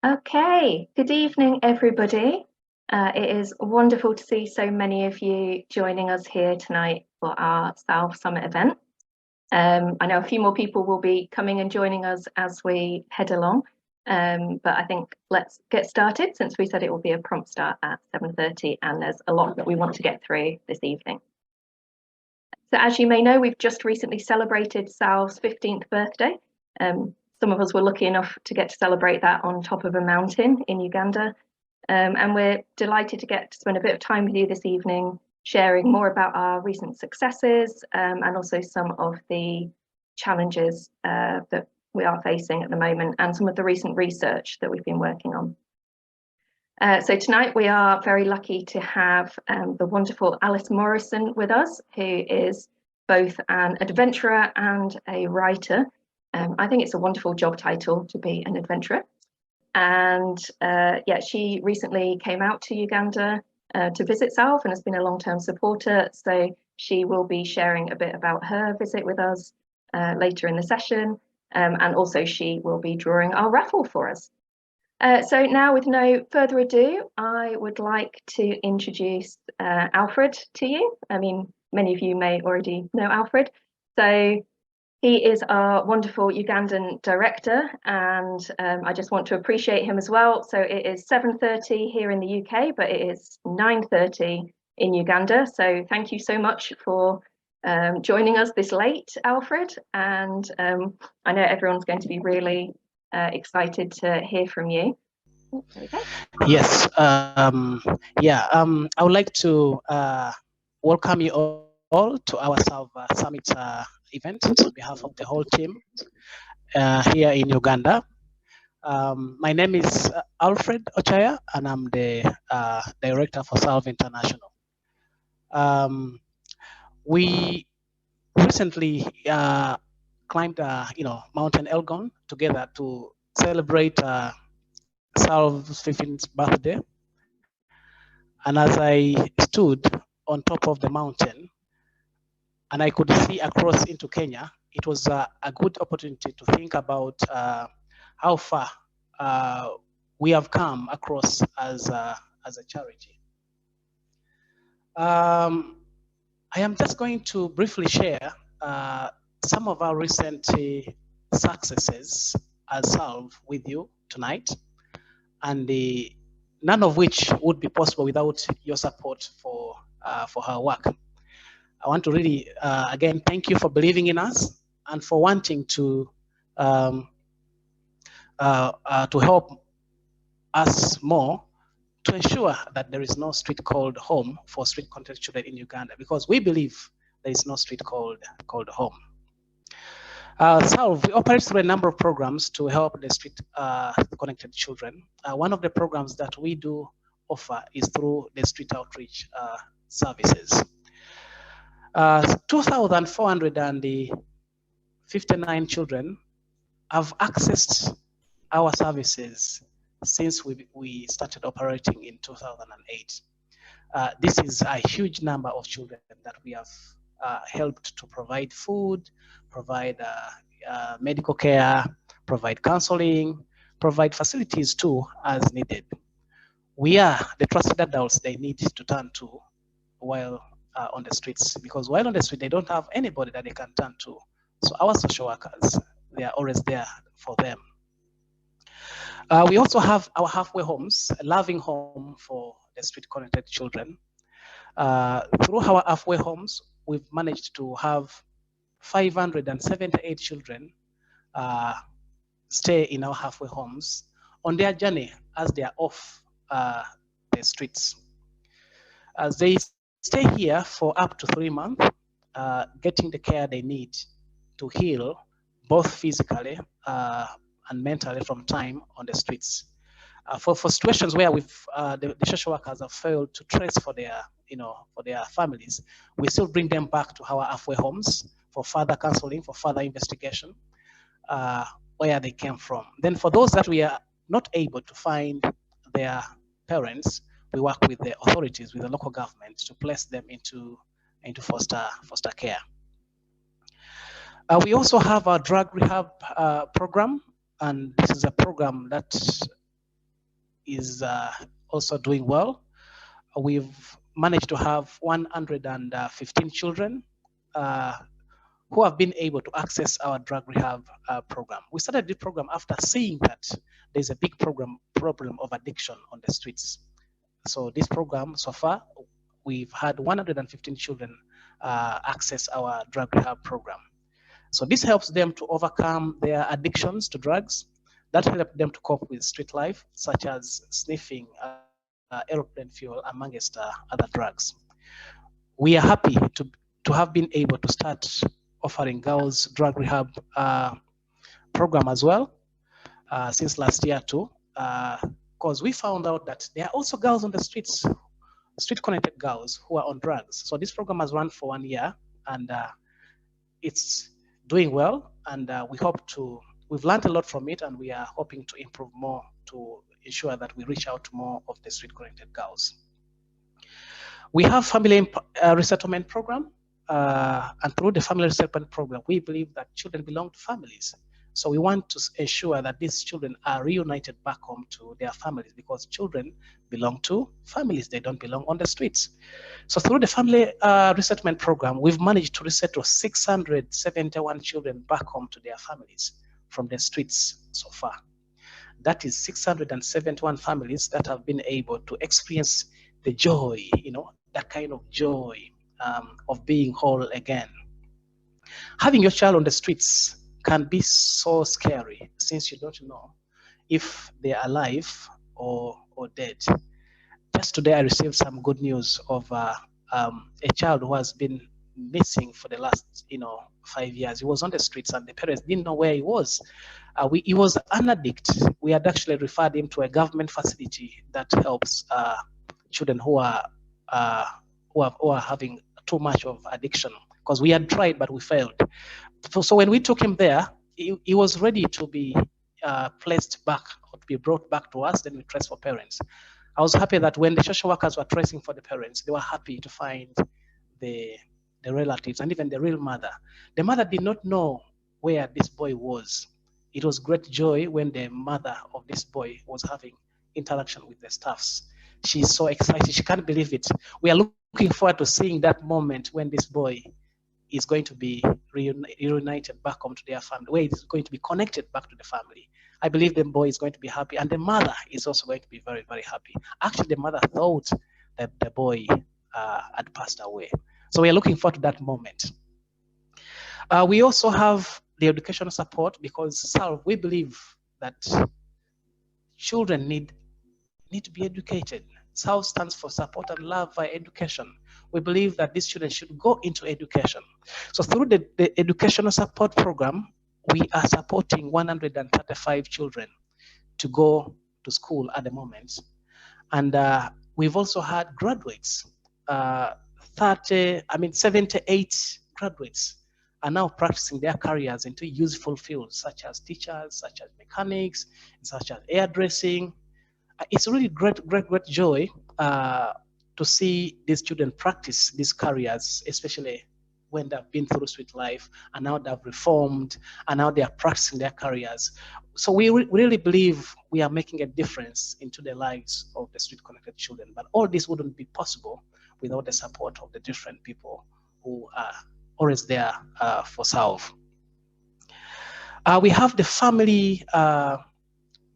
Okay, good evening, everybody. It is wonderful to see so many of you joining us here tonight for our S.A.L.V.E Summit event. I know a few more people will be coming and joining us as we head along, but I think let's get started since we said it will be a prompt start at 7:30 and there's a lot that we want to get through this evening. So as you may know, we've just recently celebrated S.A.L.V.'s 15th birthday. Some of us were lucky enough to get to celebrate that on top of a mountain in Uganda. And we're delighted to get to spend a bit of time with you this evening, sharing more about our recent successes and also some of the challenges that we are facing at the moment and some of the recent research that we've been working on. So tonight we are very lucky to have the wonderful Alice Morrison with us, who is both an adventurer and a writer. I think it's a wonderful job title to be an adventurer. And yeah, she recently came out to Uganda to visit S.A.L.V.E and has been a long-term supporter. So she will be sharing a bit about her visit with us later in the session. And also she will be drawing our raffle for us. So now with no further ado, I would like to introduce Alfred to you. I mean, many of you may already know Alfred. So he is our wonderful Ugandan director, and I just want to appreciate him as well. So it is 7:30 here in the UK, but it is 9:30 in Uganda. So thank you so much for joining us this late, Alfred. And I know everyone's going to be really excited to hear from you. There we go. Yes, I would like to welcome you all to our S.A.L.V.E Summit event on behalf of the whole team here in Uganda. My name is Alfred Ochaya, and I'm the director for S.A.L.V.E International. We recently climbed, Mountain Elgon together to celebrate S.A.L.V.'s 15th birthday. And as I stood on top of the mountain and I could see across into Kenya, it was a good opportunity to think about how far we have come across as a charity. I am just going to briefly share some of our recent successes as S.A.L.V.E with you tonight, and none of which would be possible without your support for her work. I want to really, again, thank you for believing in us and for wanting to help us more to ensure that there is no street called home for street-connected children in Uganda, because we believe there is no street called home. S.A.L.V.E operates through a number of programs to help the street-connected children. One of the programs that we do offer is through the street outreach services. 2,459 children have accessed our services since we started operating in 2008. This is a huge number of children that we have helped to provide food, provide medical care, provide counseling, provide facilities too as needed. We are the trusted adults they need to turn to while on the streets, because while on the street they don't have anybody that they can turn to. So our social workers, they are always there for them. We also have our halfway homes, a loving home for the street-connected children. Through our halfway homes, we've managed to have 578 children stay in our halfway homes on their journey as they are off the streets. As they stay here for up to 3 months, getting the care they need to heal, both physically and mentally, from time on the streets. For situations where the social workers have failed to trace for their families, we still bring them back to our halfway homes for further counseling, for further investigation, where they came from. Then for those that we are not able to find their parents, we work with the authorities, with the local government, to place them into foster care. We also have our drug rehab program, and this is a program that is also doing well. We've managed to have 115 children who have been able to access our drug rehab program. We started this program after seeing that there's a big problem of addiction on the streets. So this program, so far, we've had 115 children access our drug rehab program. So this helps them to overcome their addictions to drugs. That helps them to cope with street life, such as sniffing aeroplane fuel, amongst other drugs. We are happy to have been able to start offering girls drug rehab program as well since last year too, because we found out that there are also girls on the streets, street-connected girls who are on drugs. So this program has run for 1 year, and it's doing well, and we've learned a lot from it, and we are hoping to improve more to ensure that we reach out to more of the street-connected girls. We have family resettlement program, and through the family resettlement program, we believe that children belong to families. So we want to ensure that these children are reunited back home to their families, because children belong to families, they don't belong on the streets. So through the family resettlement program, we've managed to resettle 671 children back home to their families from the streets so far. That is 671 families that have been able to experience the joy, that kind of joy of being whole again. Having your child on the streets can be so scary, since you don't know if they're alive or dead. Just today, I received some good news of a child who has been missing for the last 5 years. He was on the streets, and the parents didn't know where he was. He was an addict. We had actually referred him to a government facility that helps children who are having too much of addiction, because we had tried, but we failed. So when we took him there, he was ready to be placed back, or to be brought back to us. Then we traced for parents. I was happy that when the social workers were tracing for the parents, they were happy to find the relatives and even the real mother. The mother did not know where this boy was. It was great joy when the mother of this boy was having interaction with the staffs. She's so excited, she can't believe it. We are looking forward to seeing that moment when this boy is going to be reunited back home to their family, where he's going to be connected back to the family. I believe the boy is going to be happy, and the mother is also going to be very, very happy. Actually, the mother thought that the boy had passed away. So we are looking forward to that moment. We also have the educational support, because S.A.L.V.E, we believe that children need to be educated. S.A.L.V.E stands for Support and Love via Education. We believe that these children should go into education. So through the educational support program, we are supporting 135 children to go to school at the moment. And we've also had graduates, 78 graduates are now practicing their careers into useful fields, such as teachers, such as mechanics, such as hairdressing. It's really great joy to see these children practice these careers, especially when they've been through street life, and now they've reformed, and now they are practicing their careers. So we really believe we are making a difference into the lives of the street-connected children. But all this wouldn't be possible without the support of the different people who are always there for S.A.L.V.E. We have the family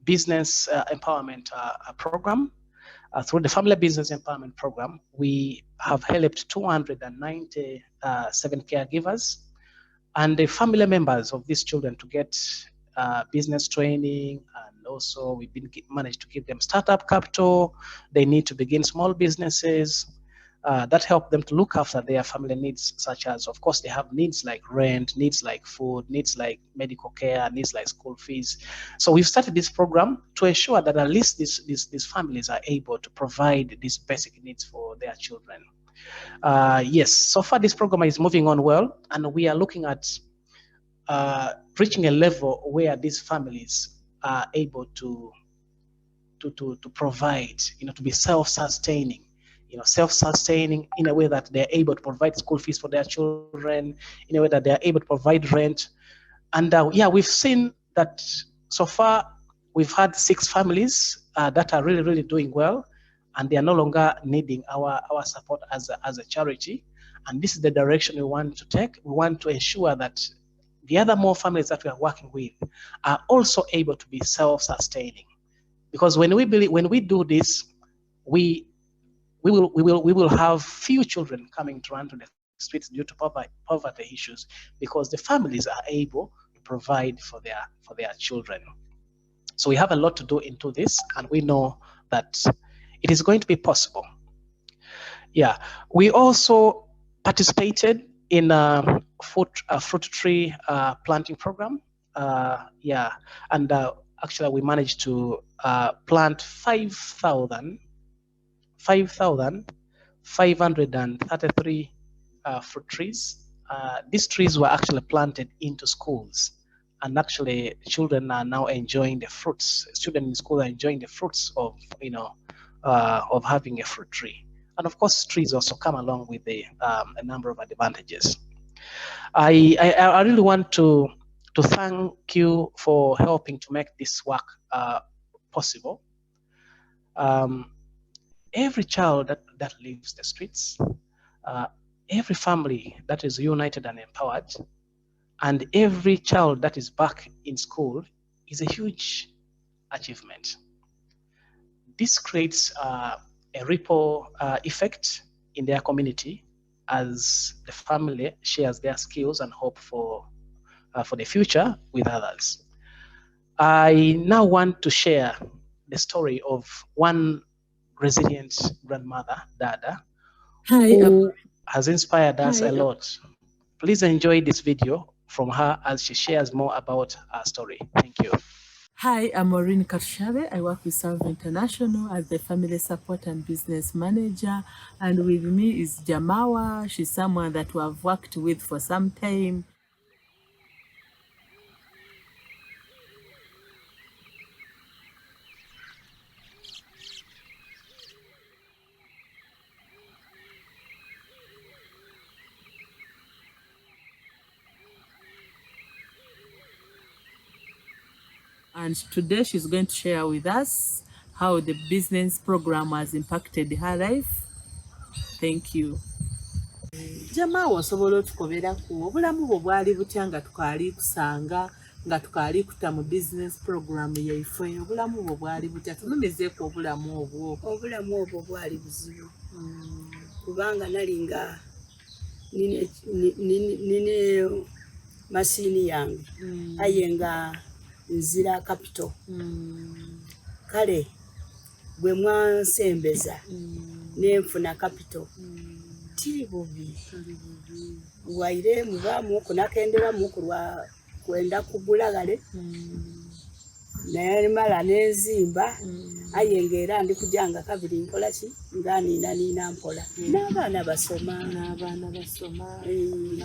business empowerment program. Through the Family Business Empowerment Program, we have helped 297 caregivers and the family members of these children to get business training, and also we've managed to give them startup capital. They need to begin small businesses that help them to look after their family needs, such as, of course, they have needs like rent, needs like food, needs like medical care, needs like school fees. So we've started this program to ensure that at least these families are able to provide these basic needs for their children. Yes, so far this program is moving on well, and we are looking at reaching a level where these families are able to provide, to be self-sustaining. Self-sustaining in a way that they're able to provide school fees for their children, in a way that they're able to provide rent. And yeah, we've seen that so far we've had 6 families that are really, really doing well, and they are no longer needing our support as a charity. And this is the direction we want to take. We want to ensure that the other more families that we are working with are also able to be self-sustaining. Because when we do this, we will have few children coming to run to the streets due to poverty issues, because the families are able to provide for their children. So we have a lot to do into this, and we know that it is going to be possible. Yeah, we also participated in a fruit tree planting program. Yeah, and actually we managed to plant 5,533 fruit trees. These trees were actually planted into schools, and actually children are now enjoying the fruits. Students in school are enjoying the fruits of of having a fruit tree. And of course, trees also come along with a number of advantages. I really want to thank you for helping to make this work possible. Every child that leaves the streets, every family that is united and empowered, and every child that is back in school is a huge achievement. This creates a ripple effect in their community as the family shares their skills and hope for the future with others. I now want to share the story of one resilient grandmother, Dada, who has inspired us a lot. Please enjoy this video from her as she shares more about her story. Thank you. Hi, I'm Maureen Karshabe. I work with S.A.L.V.E International as the Family Support and Business Manager. And with me is Jamawa. She's someone that we have worked with for some time. And today she's going to share with us how the business program has impacted her life. Thank you. Jama osobola otukoberaku obulamu bwo bwali butya nga tukali kusanga nga tukali kuta mu business program yaife obulamu bwo bwali butya tunumizeeko obulamu obwo bwali buzibu kubanga nalinga nine masini yange aye nga nzira capital kale bwe mwansembeza nenfuna capital tiri bubi waire mubamu kunakendera mukulwa kwenda kugula gale mala nezimba ayengera ndi kujanga kabiri nkola ki nina mpola n'abaana basoma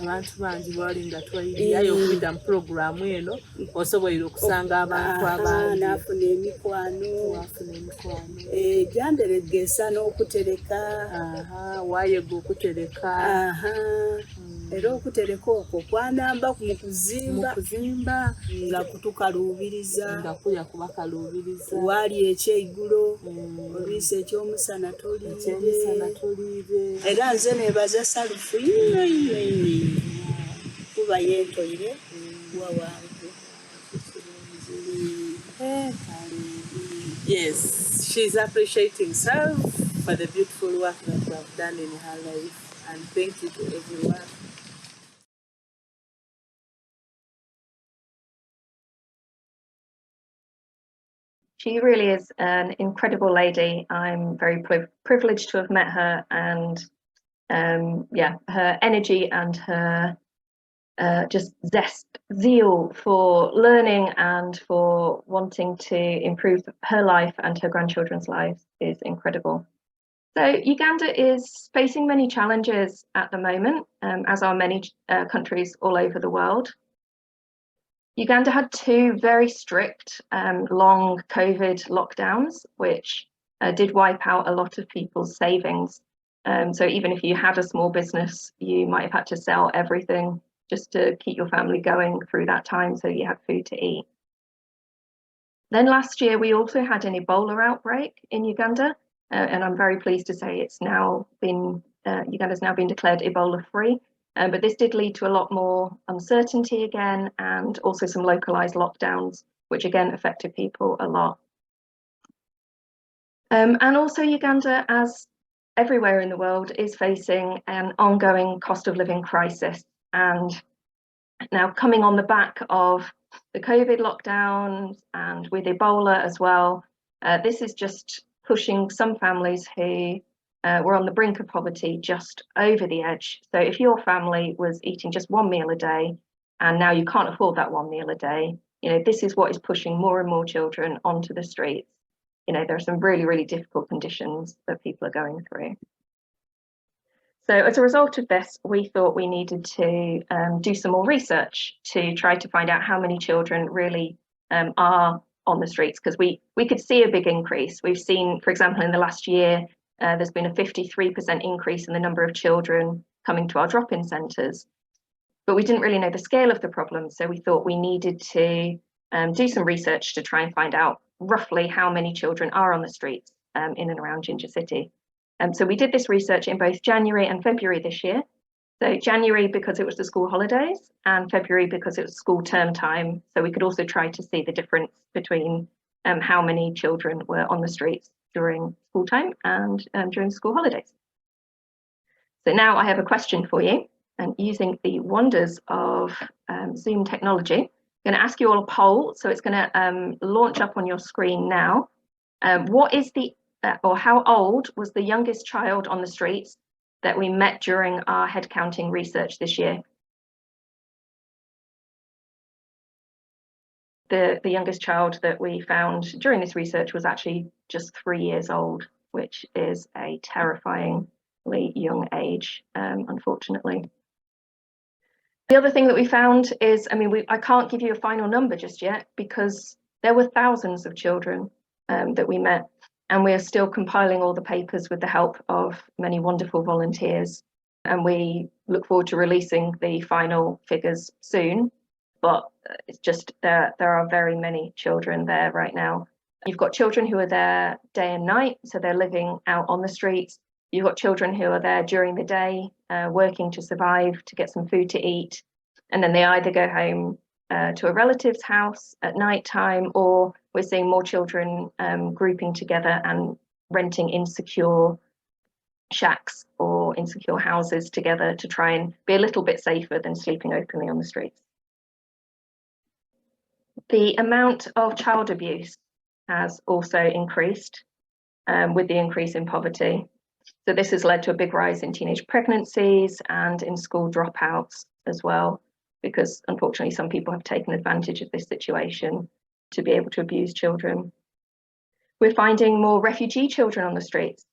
abantu bangi balinga twayiyayo okuyita mu programu eno osoboire okusanga abantu abandi nafuna emikwano gyanderegesa n'okutereka wayega okutereka era okutereka okwo kwanamba mu kuzimba nga kutukaluubiriza kuya kubakalubiriza wali ekyeigulo olwisi ekyomusana toliire era nze nebaza S.A.L.V.E ino kuba yentoire wawangu. Yes, she's appreciating S.A.L.V.E for the beautiful work that we have done in her life, and thank you to everyone. She really is an incredible lady. I'm very privileged to have met her, and yeah, her energy and her just zeal for learning and for wanting to improve her life and her grandchildren's lives is incredible. So Uganda is facing many challenges at the moment, as are many countries all over the world. Uganda had two very strict, long COVID lockdowns, which did wipe out a lot of people's savings. So even if you had a small business, you might have had to sell everything just to keep your family going through that time so you had food to eat. Then last year, we also had an Ebola outbreak in Uganda, and I'm very pleased to say it's now been, Uganda's now been declared Ebola-free. But this did lead to a lot more uncertainty again, and also some localized lockdowns, which again affected people a lot. And also Uganda, as everywhere in the world, is facing an ongoing cost of living crisis. And now coming on the back of the COVID lockdowns and with Ebola as well, this is just pushing some families who were on the brink of poverty just over the edge. So if your family was eating just one meal a day and now you can't afford that one meal a day, this is what is pushing more and more children onto the streets. There are some really, really difficult conditions that people are going through. So as a result of this, we thought we needed to do some more research to try to find out how many children really are on the streets, because we could see a big increase. We've seen, for example, in the last year, there's been a 53% increase in the number of children coming to our drop-in centres. But we didn't really know the scale of the problem, so we thought we needed to do some research to try and find out roughly how many children are on the streets in and around Ginger City. So we did this research in both January and February this year. So January because it was the school holidays, and February because it was school term time. So we could also try to see the difference between how many children were on the streets during school time and during school holidays. So now I have a question for you, and using the wonders of Zoom technology, I'm going to ask you all a poll. So it's going to launch up on your screen now. What is the or how old was the youngest child on the streets that we met during our head counting research this year? The youngest child that we found during this research was actually just 3 years old, which is a terrifyingly young age, unfortunately. The other thing that we found is, I can't give you a final number just yet because there were thousands of children that we met. And we are still compiling all the papers with the help of many wonderful volunteers. And we look forward to releasing the final figures soon. But it's just there are very many children there right now. You've got children who are there day and night, so they're living out on the streets. You've got children who are there during the day, working to survive, to get some food to eat. And then they either go home to a relative's house at night time, or we're seeing more children grouping together and renting insecure shacks or insecure houses together to try and be a little bit safer than sleeping openly on the streets. The amount of child abuse has also increased with the increase in poverty. So this has led to a big rise in teenage pregnancies and in school dropouts as well, because unfortunately some people have taken advantage of this situation to be able to abuse children. We're finding more refugee children on the streets,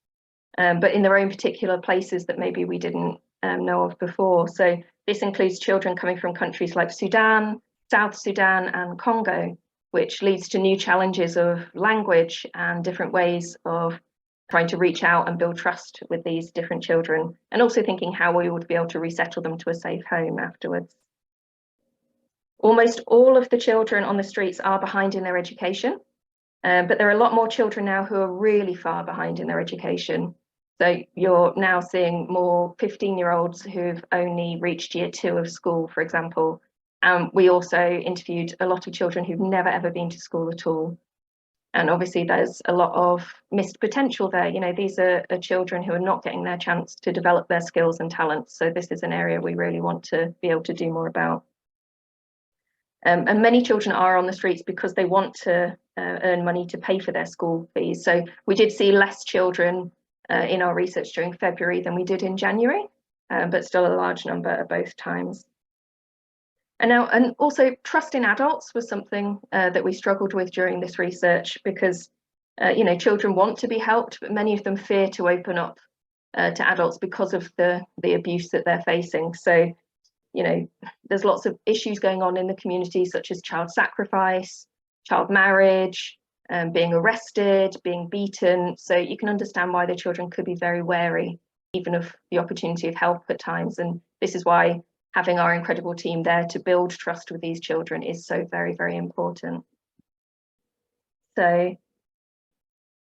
but in their own particular places that maybe we didn't know of before. So this includes children coming from countries like Sudan, South Sudan and Congo, which leads to new challenges of language and different ways of trying to reach out and build trust with these different children, and also thinking how we would be able to resettle them to a safe home afterwards. Almost all of the children on the streets are behind in their education, but there are a lot more children now who are really far behind in their education. So you're now seeing more 15-year-olds who've only reached year 2 of school, for example. We also interviewed a lot of children who've never ever been to school at all. And obviously there's a lot of missed potential there. These are children who are not getting their chance to develop their skills and talents. So this is an area we really want to be able to do more about. And many children are on the streets because they want to earn money to pay for their school fees. So we did see less children in our research during February than we did in January, but still a large number at both times. And also trust in adults was something that we struggled with during this research, because children want to be helped, but many of them fear to open up to adults because of the abuse that they're facing. So there's lots of issues going on in the community, such as child sacrifice, child marriage, being arrested, being beaten. So you can understand why the children could be very wary, even of the opportunity of help at times. And this is why having our incredible team there to build trust with these children is so very, very important. So,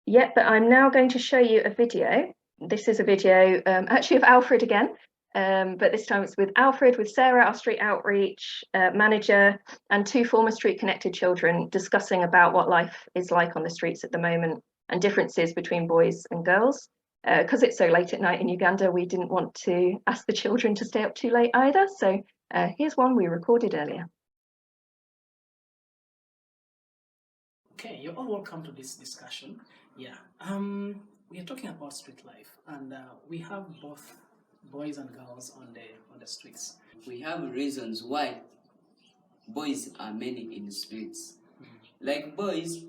yeah, but I'm now going to show you a video. This is a video actually of Alfred again, but this time it's with Alfred, with Sarah, our street outreach manager, and 2 former street connected children discussing about what life is like on the streets at the moment and differences between boys and girls. Because it's so late at night in Uganda, we didn't want to ask the children to stay up too late either. So here's one we recorded earlier. Okay, you're all welcome to this discussion. Yeah, we are talking about street life, and we have both boys and girls on the streets. We have reasons why boys are many in the streets. Like boys,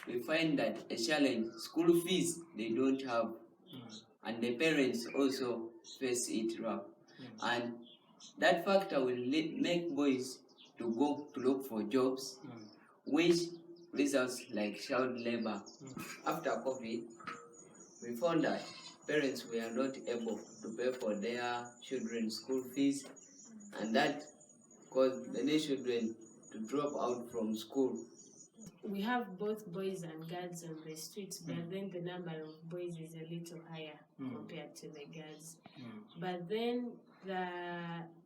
we find that a challenge, school fees they don't have, and the parents also face it rough, and that factor will make boys to go to look for jobs, which results like child labor. After COVID, we found that parents were not able to pay for their children's school fees, and that caused many children to drop out from school. We have both boys and girls on the streets, but then the number of boys is a little higher compared to the girls. But then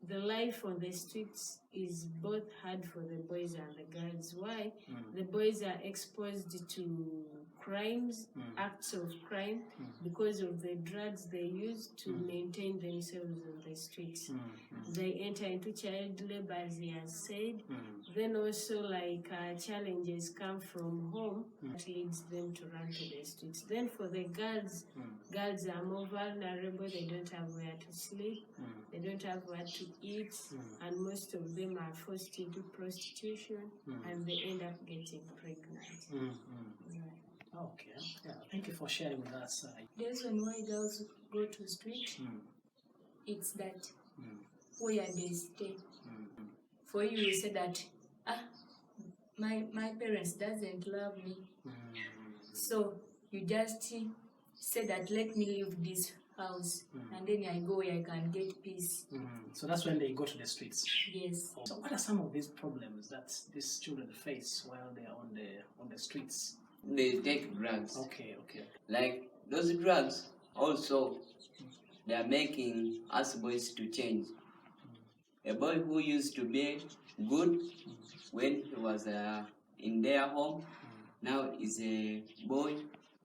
the life on the streets is both hard for the boys and the girls. Why? The boys are exposed to crimes, acts of crime, because of the drugs they use to maintain themselves on the streets. They enter into child labor, as he has said. Then also like challenges come from home that leads them to run to the streets. Then for the girls, girls are more vulnerable. They don't have where to sleep. They don't have what to eat, and most of them are forced into prostitution, and they end up getting pregnant. Okay, yeah, thank you for sharing with us. The reason why girls go to street, it's that where they stay. For you say that, my parents doesn't love me, so you just say that let me leave this house, and then I go where I can get peace. So that's when they go to the streets. Yes. So what are some of these problems that these children face while they are on the streets? They take drugs. Okay. Like those drugs also, they are making us boys to change. A boy who used to be good when he was in their home, now is a boy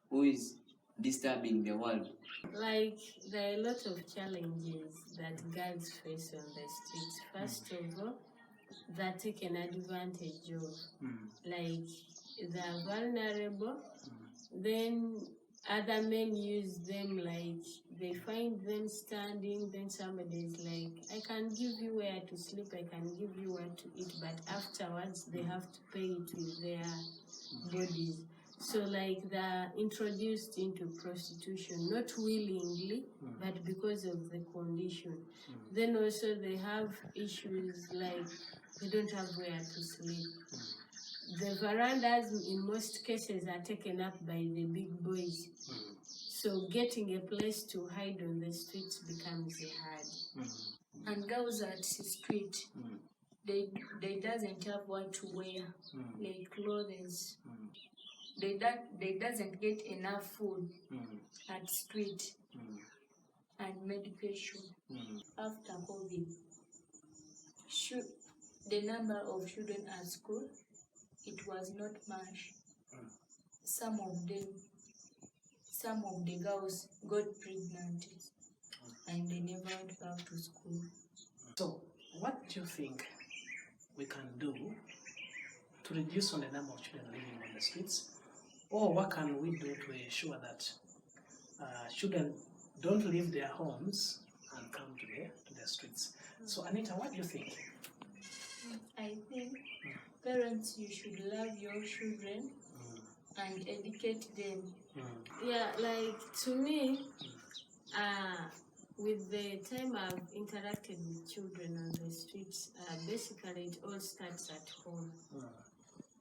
who is disturbing the world. Like, there are a lot of challenges that girls face on the streets. First of all, they're taken advantage of. Like, they're vulnerable. Then other men use them, like, they find them standing, then somebody's like, I can give you where to sleep, I can give you what to eat, but afterwards they have to pay it with their bodies. So like they're introduced into prostitution, not willingly, but because of the condition. Then also they have issues like they don't have where to sleep. The verandas in most cases are taken up by the big boys. So getting a place to hide on the streets becomes hard. And girls at the street, they doesn't have what to wear, like clothes. They doesn't get enough food at street and medication. After COVID, the number of children at school, it was not much. Some of the girls got pregnant and they never went back to school. So what do you think we can do to reduce on the number of children living on the streets? Or what can we do to ensure that children don't leave their homes and come to the streets? So Anita, what do you think? I think parents, you should love your children and educate them. Yeah, like to me, with the time I've interacted with children on the streets, basically it all starts at home.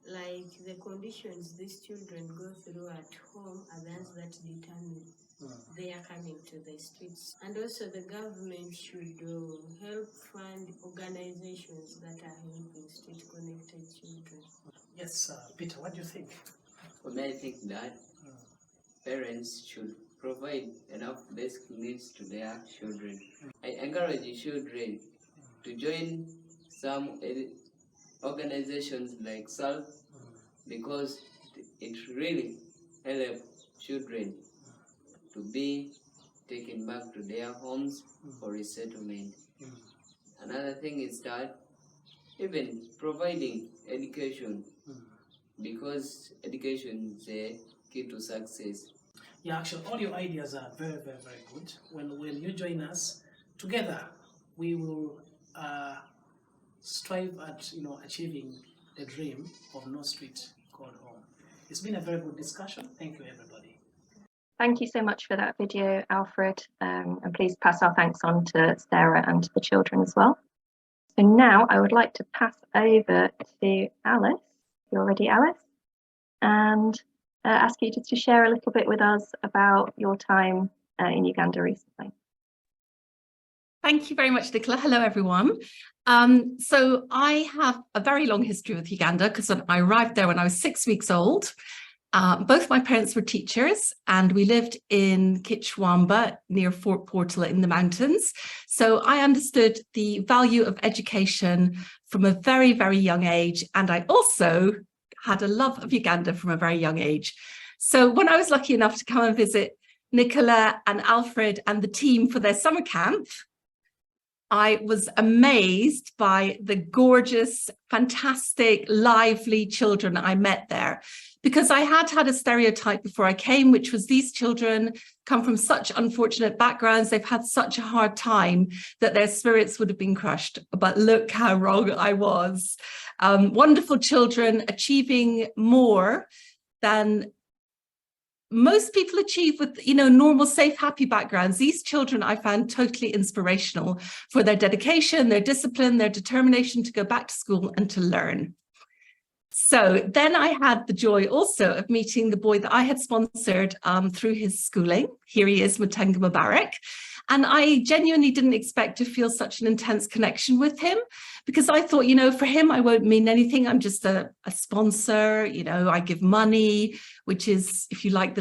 Like the conditions these children go through at home are those that determine they are coming to the streets. And also the government should help fund organizations that are helping street connected children. Yes, Peter, what do you think? For me, I think that parents should provide enough basic needs to their children. I encourage children to join some organizations like S.A.L.V.E because it really helps children to be taken back to their homes for resettlement. Another thing is that even providing education, because education is a key to success. Yeah, actually, all your ideas are very, very, very good. When you join us together, we will strive at achieving the dream of no street called home. It's been a very good discussion. Thank you, everybody. Thank you so much for that video, Alfred, and please pass our thanks on to Sarah and to the children as well. So now I would like to pass over to Alice, if you're ready, Alice, and ask you just to share a little bit with us about your time in Uganda recently. Thank you very much, Nicola. Hello, everyone. So I have a very long history with Uganda because I arrived there when I was 6 weeks old. Both my parents were teachers and we lived in Kichwamba near Fort Portal in the mountains. So I understood the value of education from a very, very young age. And I also had a love of Uganda from a very young age. So when I was lucky enough to come and visit Nicola and Alfred and the team for their summer camp, I was amazed by the gorgeous, fantastic, lively children I met there, because I had a stereotype before I came, which was these children come from such unfortunate backgrounds. They've had such a hard time that their spirits would have been crushed. But look how wrong I was. Wonderful children achieving more than most people achieve with, normal, safe, happy backgrounds. These children I found totally inspirational for their dedication, their discipline, their determination to go back to school and to learn. So then I had the joy also of meeting the boy that I had sponsored through his schooling. Here he is, Mutenga Mubarak. And I genuinely didn't expect to feel such an intense connection with him, because I thought, for him, I won't mean anything. I'm just a sponsor, I give money, which is, if you like,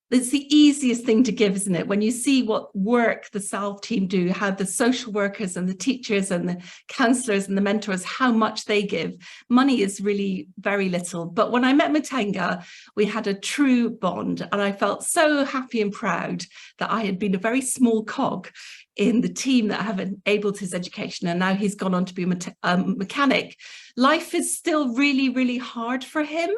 it's the easiest thing to give, isn't it? When you see what work the S.A.L.V.E team do, how the social workers and the teachers and the counselors and the mentors, how much they give. Money is really very little. But when I met Mutenga, we had a true bond, and I felt so happy and proud that I had been a very small cog in the team that have enabled his education, and now he's gone on to be a mechanic. Life is still really, really hard for him,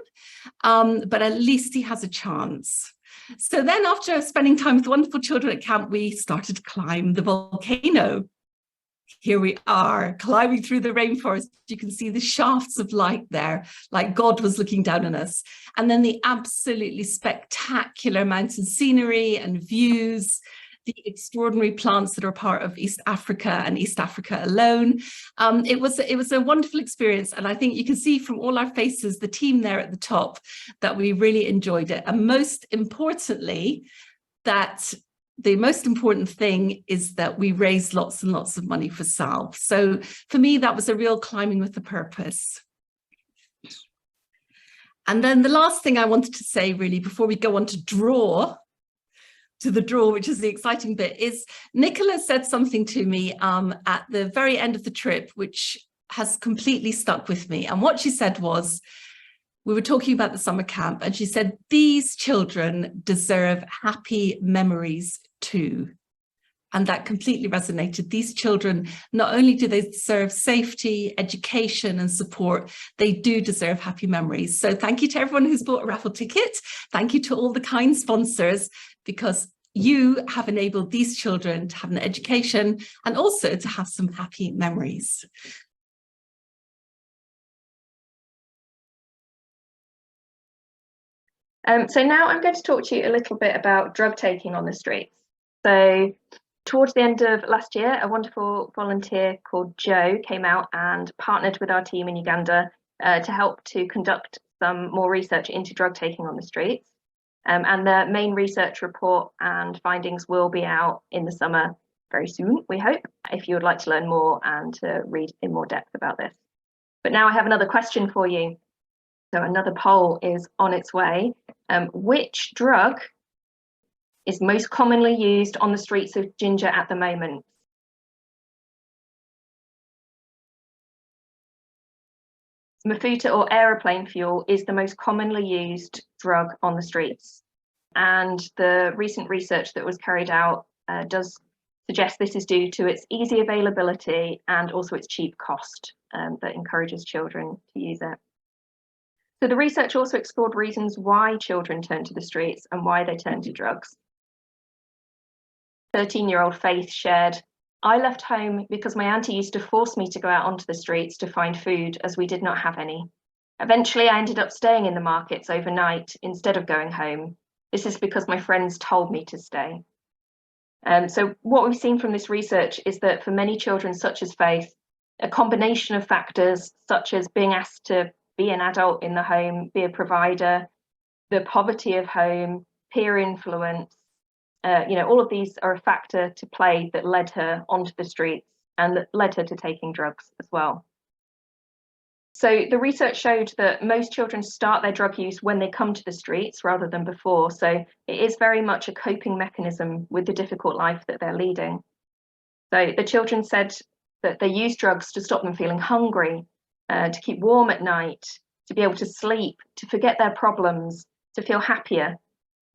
but at least he has a chance. So then, after spending time with wonderful children at camp, we started to climb the volcano. Here we are, climbing through the rainforest. You can see the shafts of light there, like God was looking down on us. And then the absolutely spectacular mountain scenery and views, the extraordinary plants that are part of East Africa and East Africa alone. It was a wonderful experience, and I think you can see from all our faces, the team there at the top, that we really enjoyed it. And most importantly, that the most important thing is that we raised lots and lots of money for S.A.L.V.E. So for me, that was a real climbing with a purpose. And then the last thing I wanted to say, really, before we go on to the draw, which is the exciting bit, is Nicola said something to me at the very end of the trip, which has completely stuck with me. And what she said was, we were talking about the summer camp, and she said, these children deserve happy memories too. And that completely resonated. These children, not only do they deserve safety, education and support, they do deserve happy memories. So thank you to everyone who's bought a raffle ticket. Thank you to all the kind sponsors, because you have enabled these children to have an education and also to have some happy memories. So now I'm going to talk to you a little bit about drug taking on the streets. So towards the end of last year, a wonderful volunteer called Joe came out and partnered with our team in Uganda to help to conduct some more research into drug taking on the streets. And the main research report and findings will be out in the summer very soon, we hope, if you would like to learn more and to read in more depth about this. But now I have another question for you. So another poll is on its way. Which drug is most commonly used on the streets of Ginger at the moment? Mafuta or aeroplane fuel is the most commonly used drug on the streets. And the recent research that was carried out does suggest this is due to its easy availability and also its cheap cost that encourages children to use it. So the research also explored reasons why children turn to the streets and why they turn to drugs. 13-year-old Faith shared, "I left home because my auntie used to force me to go out onto the streets to find food as we did not have any. Eventually, I ended up staying in the markets overnight instead of going home. This is because my friends told me to stay." So what we've seen from this research is that for many children such as Faith, a combination of factors such as being asked to be an adult in the home, be a provider, the poverty of home, peer influence, all of these are a factor to play that led her onto the streets and that led her to taking drugs as well. So the research showed that most children start their drug use when they come to the streets rather than before. So it is very much a coping mechanism with the difficult life that they're leading. So the children said that they use drugs to stop them feeling hungry, to keep warm at night, to be able to sleep, to forget their problems, to feel happier.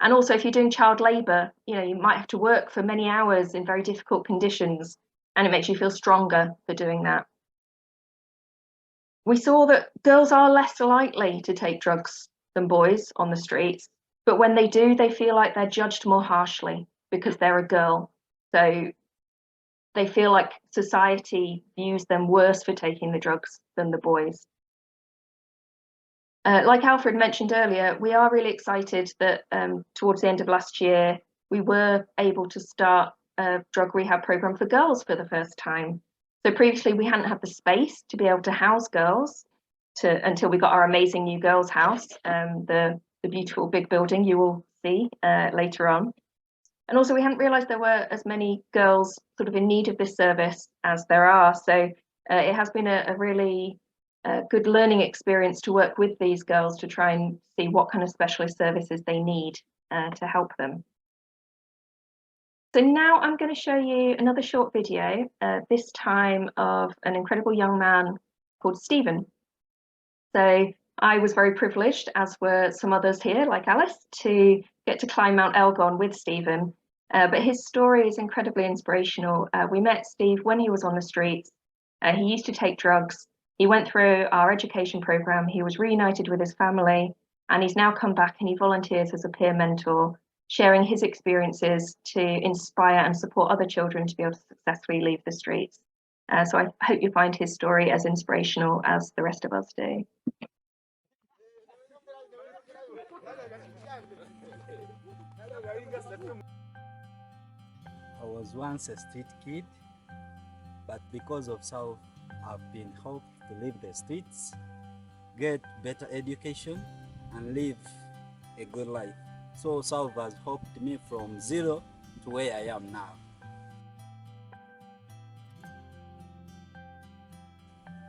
And also, if you're doing child labour, you might have to work for many hours in very difficult conditions, and it makes you feel stronger for doing that. We saw that girls are less likely to take drugs than boys on the streets, but when they do, they feel like they're judged more harshly because they're a girl. So they feel like society views them worse for taking the drugs than the boys. Like Alfred mentioned earlier, we are really excited that towards the end of last year, we were able to start a drug rehab program for girls for the first time. So previously we hadn't had the space to be able to house girls until we got our amazing new girls' house, the beautiful big building you will see later on. And also we hadn't realised there were as many girls sort of in need of this service as there are. So it has been a really good learning experience to work with these girls to try and see what kind of specialist services they need to help them. So now I'm going to show you another short video, this time of an incredible young man called Stephen. So I was very privileged, as were some others here, like Alice, to get to climb Mount Elgon with Stephen. But his story is incredibly inspirational. We met Steve when he was on the streets. He used to take drugs. He went through our education program. He was reunited with his family, and he's now come back and he volunteers as a peer mentor, sharing his experiences to inspire and support other children to be able to successfully leave the streets. So I hope you find his story as inspirational as the rest of us do. I was once a street kid, but because of S.A.L.V.E, I've been helped to leave the streets, get better education, and live a good life. So S.A.L.V.E has helped me from zero to where I am now.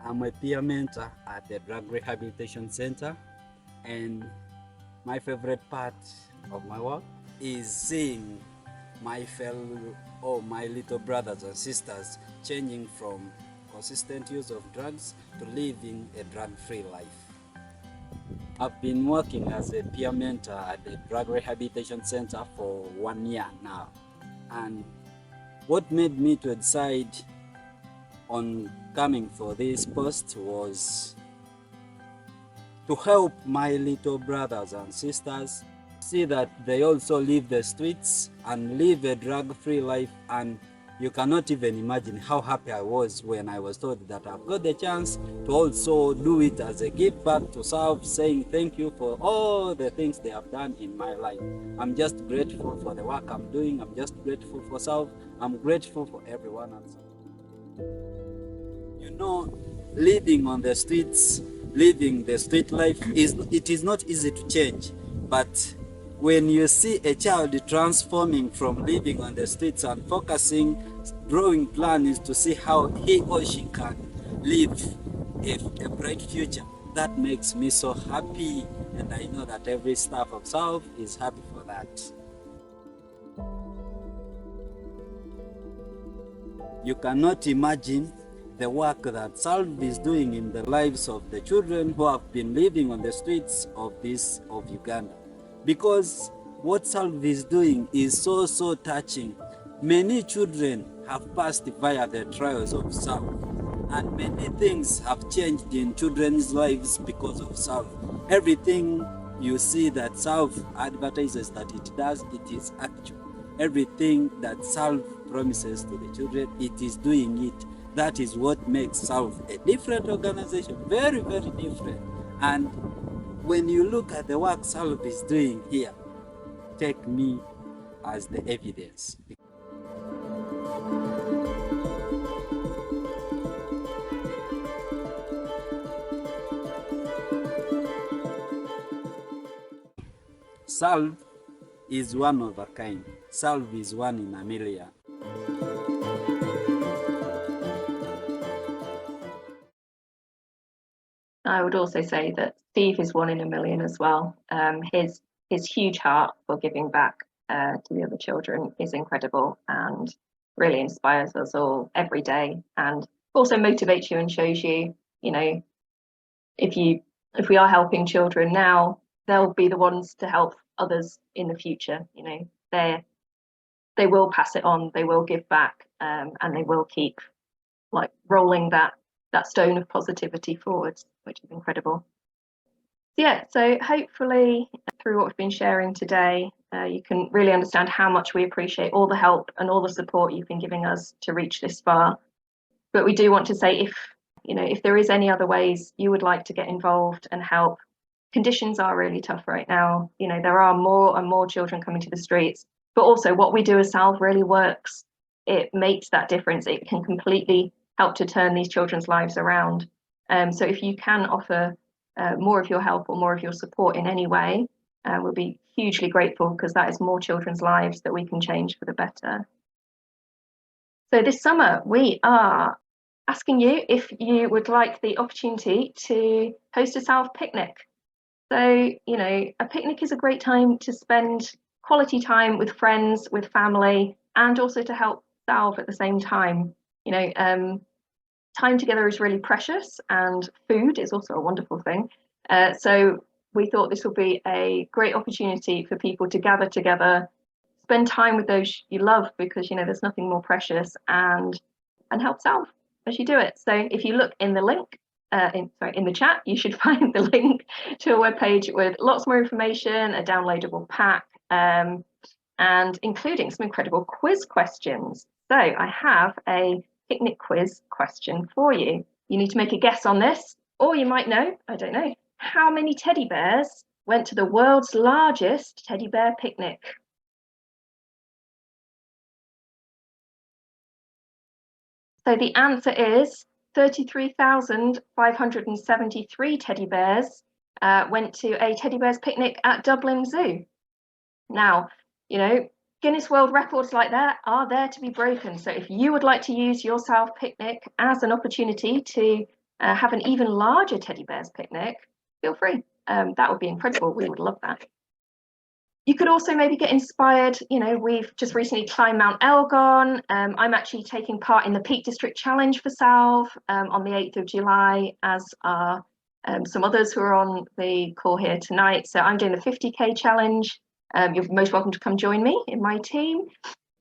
I'm a peer mentor at the Drug Rehabilitation Center, and my favorite part of my work is seeing my little brothers and sisters changing from consistent use of drugs to living a drug-free life. I've been working as a peer mentor at the Drug Rehabilitation Center for 1 year now. And what made me to decide on coming for this post was to help my little brothers and sisters see that they also leave the streets and live a drug-free life. And you cannot even imagine how happy I was when I was told that I've got the chance to also do it as a give back to S.A.L.V.E, saying thank you for all the things they have done in my life. I'm just grateful for the work I'm doing. I'm just grateful for S.A.L.V.E. I'm grateful for everyone else. You know, living on the streets, living the street life, it is not easy to change. But when you see a child transforming from living on the streets and focusing, drawing plans to see how he or she can live a bright future, that makes me so happy, and I know that every staff of S.A.L.V.E is happy for that. You cannot imagine the work that S.A.L.V.E is doing in the lives of the children who have been living on the streets of Uganda. Because what S.A.L.V.E is doing is so touching. Many children have passed via the trials of S.A.L.V.E, and many things have changed in children's lives because of S.A.L.V.E. Everything you see that S.A.L.V.E advertises that it does, it is actual. Everything that S.A.L.V.E promises to the children, it is doing it. That is what makes S.A.L.V.E a different organization, very different. And when you look at the work S.A.L.V.E is doing here, take me as the evidence. S.A.L.V.E is one of a kind. S.A.L.V.E is one in a million. I would also say that Steve is one in a million as well. His huge heart for giving back to the other children is incredible and really inspires us all every day, and also motivates you and shows you, you know, if we are helping children now, they'll be the ones to help others in the future. You know, they will pass it on, they will give back, and they will keep like rolling that stone of positivity forwards, which is incredible. Yeah, so hopefully through what we've been sharing today, you can really understand how much we appreciate all the help and all the support you've been giving us to reach this far. But we do want to say, if there is any other ways you would like to get involved and help, conditions are really tough right now. You know, there are more and more children coming to the streets, but also what we do as S.A.L.V.E really works. It makes that difference. It can completely help to turn these children's lives around. So if you can offer more of your help or more of your support in any way, we'll be hugely grateful, because that is more children's lives that we can change for the better. So this summer, we are asking you if you would like the opportunity to host a S.A.L.V.E picnic. So, you know, a picnic is a great time to spend quality time with friends, with family, and also to help S.A.L.V.E at the same time. You know, time together is really precious, and food is also a wonderful thing. So we thought this would be a great opportunity for people to gather together, spend time with those you love, because, you know, there's nothing more precious, and help S.A.L.V.E as you do it. So if you look in the link, in the chat, you should find the link to a webpage with lots more information, a downloadable pack, and including some incredible quiz questions. So I have a picnic quiz question for you. You need to make a guess on this, or you might know, I don't know, how many teddy bears went to the world's largest teddy bear picnic? So the answer is 33,573 teddy bears went to a teddy bears picnic at Dublin Zoo. Now, you know, Guinness World Records like that are there to be broken. So if you would like to use your S.A.L.V.E picnic as an opportunity to have an even larger teddy bears picnic, feel free. That would be incredible. We would love that. You could also maybe get inspired. You know, we've just recently climbed Mount Elgon. I'm actually taking part in the Peak District Challenge for S.A.L.V.E on the 8th of July, as are some others who are on the call here tonight. So I'm doing the 50K challenge. You're most welcome to come join me in my team.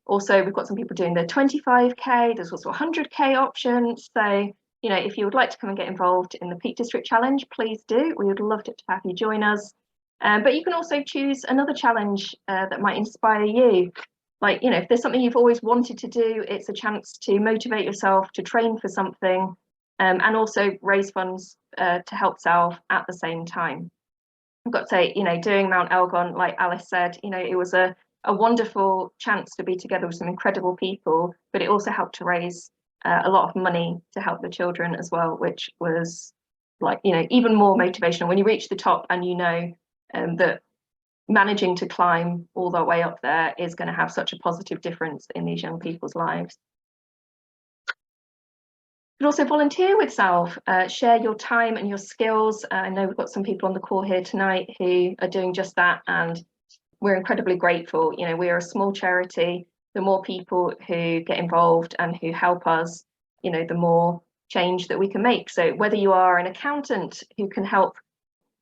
Also, we've got some people doing the 25K. There's also a 100K option. So, you know, if you would like to come and get involved in the Peak District Challenge, please do. We would love to have you join us. But you can also choose another challenge that might inspire you. Like, you know, if there's something you've always wanted to do, it's a chance to motivate yourself to train for something, and also raise funds to help S.A.L.V.E at the same time. I've got to say, you know, doing Mount Elgon, like Alice said, you know, it was a wonderful chance to be together with some incredible people, but it also helped to raise a lot of money to help the children as well, which was, like, you know, even more motivational when you reach the top and you know that managing to climb all the way up there is going to have such a positive difference in these young people's lives. but also volunteer with S.A.L.V.E, share your time and your skills. I know we've got some people on the call here tonight who are doing just that, and we're incredibly grateful. You know, we are a small charity. The more people who get involved and who help us, you know, the more change that we can make. So whether you are an accountant who can help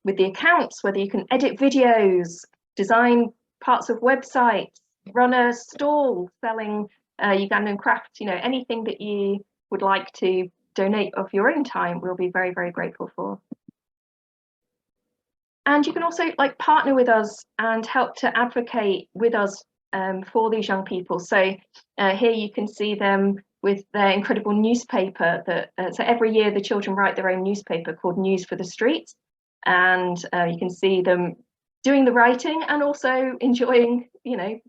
with the accounts, whether you can edit videos, design parts of websites, run a stall selling Ugandan crafts, you know, anything that you would like to donate of your own time, we'll be very, very grateful for. And you can also like partner with us and help to advocate with us for these young people. So here you can see them with their incredible newspaper that so every year the children write their own newspaper called News for the Streets, and you can see them doing the writing and also enjoying, you know,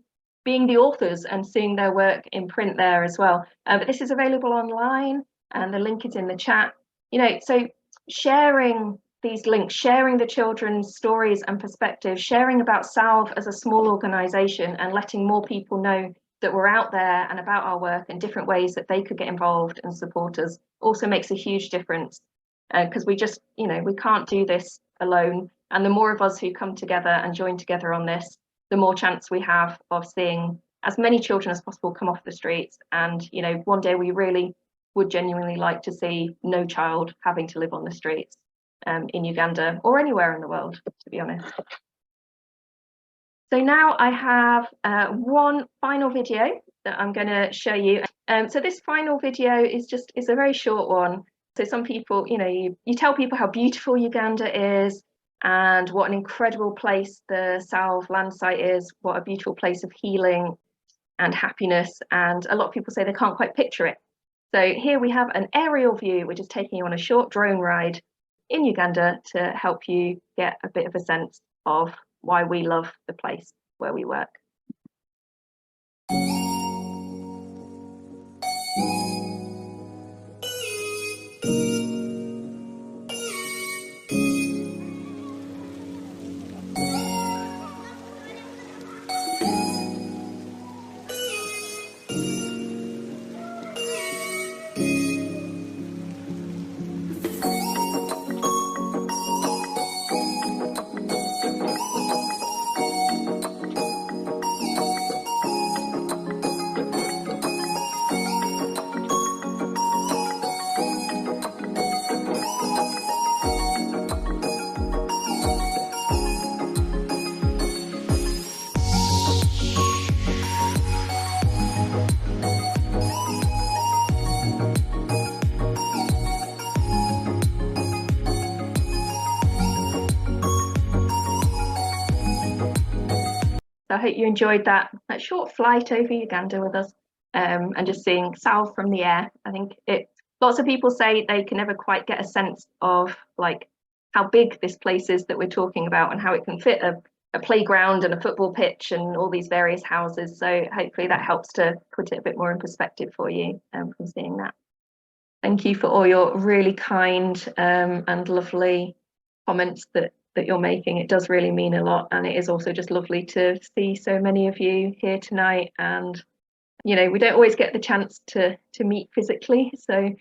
being the authors and seeing their work in print there as well. But this is available online and the link is in the chat. You know, so sharing these links, sharing the children's stories and perspectives, sharing about S.A.L.V.E as a small organisation and letting more people know that we're out there and about our work and different ways that they could get involved and support us also makes a huge difference, because we just, you know, we can't do this alone. And the more of us who come together and join together on this, the more chance we have of seeing as many children as possible come off the streets. And, you know, one day we really would genuinely like to see no child having to live on the streets in Uganda or anywhere in the world, to be honest. So now I have one final video that I'm going to show you. So this final video is a very short one. So some people, you know, you tell people how beautiful Uganda is and what an incredible place the S.A.L.V.E land site is, what a beautiful place of healing and happiness. And a lot of people say they can't quite picture it. So here we have an aerial view, which is taking you on a short drone ride in Uganda to help you get a bit of a sense of why we love the place where we work. I hope you enjoyed that short flight over Uganda with us, and just seeing S.A.L.V.E from the air. I think lots of people say they can never quite get a sense of like how big this place is that we're talking about and how it can fit a playground and a football pitch and all these various houses. So hopefully that helps to put it a bit more in perspective for you from seeing that. Thank you for all your really kind and lovely comments that you're making. It does really mean a lot, and it is also just lovely to see so many of you here tonight. And you know, we don't always get the chance to meet physically, so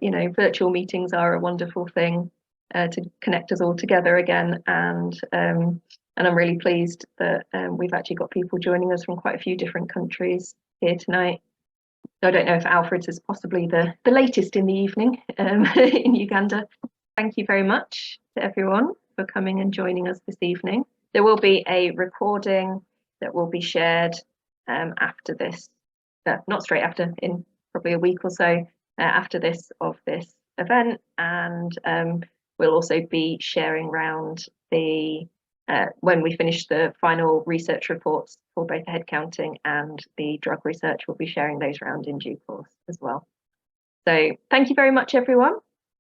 you know, virtual meetings are a wonderful thing to connect us all together again. And I'm really pleased that we've actually got people joining us from quite a few different countries here tonight. So I don't know if Alfred's is possibly the latest in the evening in Uganda. Thank you very much to everyone for coming and joining us this evening. There will be a recording that will be shared after this, not straight after, in probably a week or so after this of this event, and we'll also be sharing around the when we finish the final research reports for both the head counting and the drug research, we'll be sharing those around in due course as well. So thank you very much, everyone,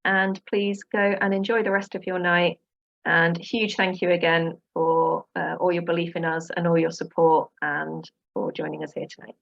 and please go and enjoy the rest of your night. And huge thank you again for all your belief in us and all your support and for joining us here tonight.